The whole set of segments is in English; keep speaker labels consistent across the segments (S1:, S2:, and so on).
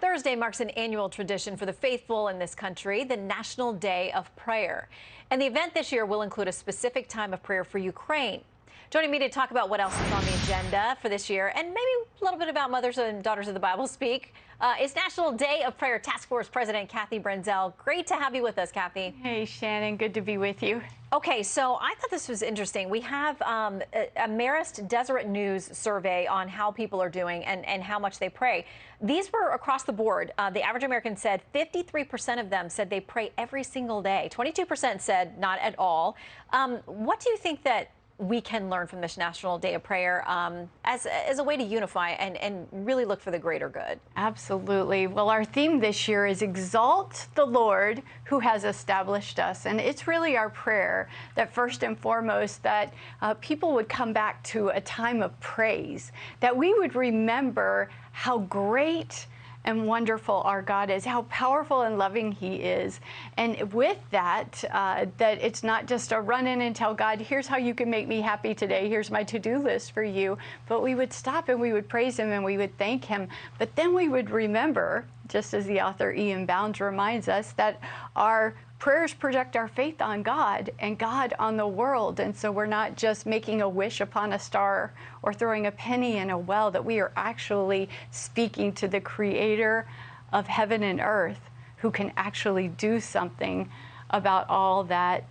S1: Thursday marks an annual tradition for the faithful in this country, the National Day of Prayer. And the event this year will include a specific time of prayer for Ukraine. Joining me to talk about what else is on the agenda for this year and maybe a little bit about Mothers and Daughters of the Bible Speak is National Day of Prayer Task Force President Kathy Branzell. Great to have you with us, Kathy.
S2: Hey, Shannon. Good to be with you.
S1: Okay, so I thought this was interesting. We have a Marist Deseret News survey on how people are doing and how much they pray. These were across the board. The average American said 53% of them said they pray every single day. 22% said not at all. What do you think that we can learn from this National Day of Prayer as a way to unify and really look for the greater good?
S2: Absolutely. Well, our theme this year is Exalt the Lord who has established us. And it's really our prayer that first and foremost that people would come back to a time of praise, that we would remember how great and wonderful our God is, how powerful and loving He is. And with that, that it's not just a run in and tell God, here's how you can make me happy today, here's my to-do list for you, but we would stop and we would praise Him and we would thank Him. But then we would remember, just as the author Ian Bounds reminds us, that our prayers project our faith on God and God on the world. And so we're not just making a wish upon a star or throwing a penny in a well, that we are actually speaking to the Creator of heaven and earth who can actually do something about all that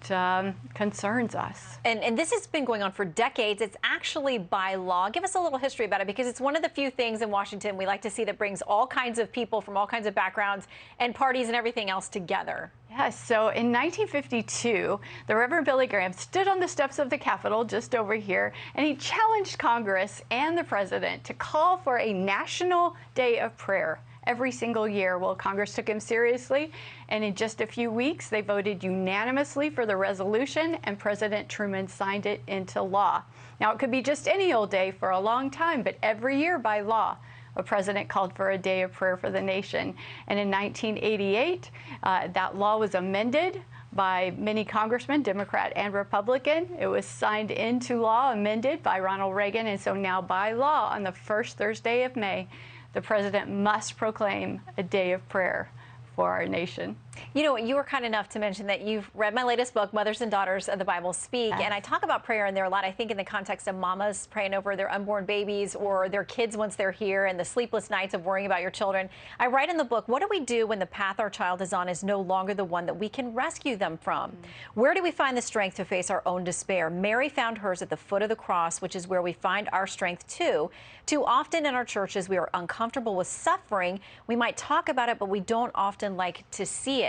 S2: concerns us.
S1: And this has been going on for decades. It's actually by law. Give us a little history about it, because it's one of the few things in Washington we like to see that brings all kinds of people from all kinds of backgrounds and parties and everything else together.
S2: Yes, so in 1952, the Reverend Billy Graham stood on the steps of the Capitol just over here, and he challenged Congress and the President to call for a National Day of Prayer every single year. Well, Congress took him seriously, and in just a few weeks, they voted unanimously for the resolution, and President Truman signed it into law. Now, it could be just any old day for a long time, but every year by law, a president called for a day of prayer for the nation. And in 1988, that law was amended by many congressmen, Democrat and Republican. It was signed into law, amended by Ronald Reagan, and so now by law, on the first Thursday of May, the president must proclaim a day of prayer for our nation. You know, you were kind enough to mention that you've read my latest book, Mothers and Daughters of the Bible Speak, and I talk about prayer in there a lot. I think in the context of mamas praying over their unborn babies or their kids once they're here, and the sleepless nights of worrying about your children. I write in the book, what do we do when the path our child is on is no longer the one that we can rescue them from? Where do we find the strength to face our own despair? Mary found hers at the foot of the cross, which is where we find our strength too. Too often in our churches, we are uncomfortable with suffering. We might talk about it, but we don't often like to see it.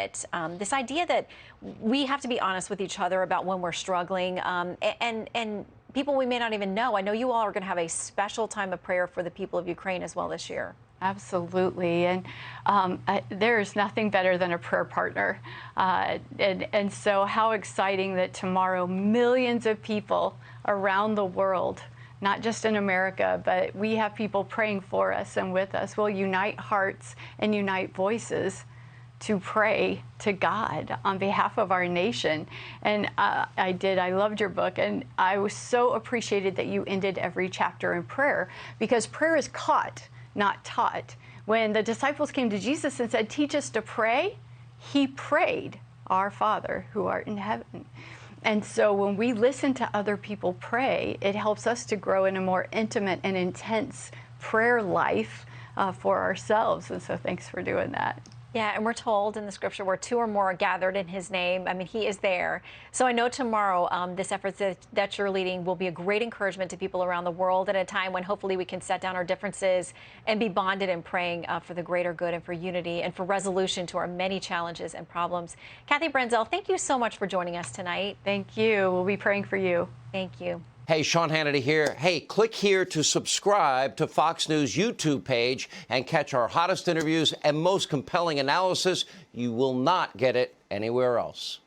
S2: This idea that we have to be honest with each other about when we're struggling, and people we may not even know. I know you all are going to have a special time of prayer for the people of Ukraine as well this year. Absolutely, and there's nothing better than a prayer partner. And so how exciting that tomorrow millions of people around the world, not just in America, but we have people praying for us and with us, will unite hearts and unite voices to pray to God on behalf of our nation. And I loved your book, and I was so appreciated that you ended every chapter in prayer, because prayer is caught, not taught. When the disciples came to Jesus and said, teach us to pray, He prayed, our Father who art in heaven. And so when we listen to other people pray, it helps us to grow in a more intimate and intense prayer life for ourselves. And so thanks for doing that. Yeah, and we're told in the scripture where two or more are gathered in His name, I mean, He is there. So I know tomorrow this effort that you're leading will be a great encouragement to people around the world at a time when hopefully we can set down our differences and be bonded in praying for the greater good and for unity and for resolution to our many challenges and problems. Kathy Branzell, thank you so much for joining us tonight. Thank you. We'll be praying for you. Thank you.
S3: Hey, Sean Hannity here. Hey, click here to subscribe to Fox News YouTube page and catch our hottest interviews and most compelling analysis. You will not get it anywhere else.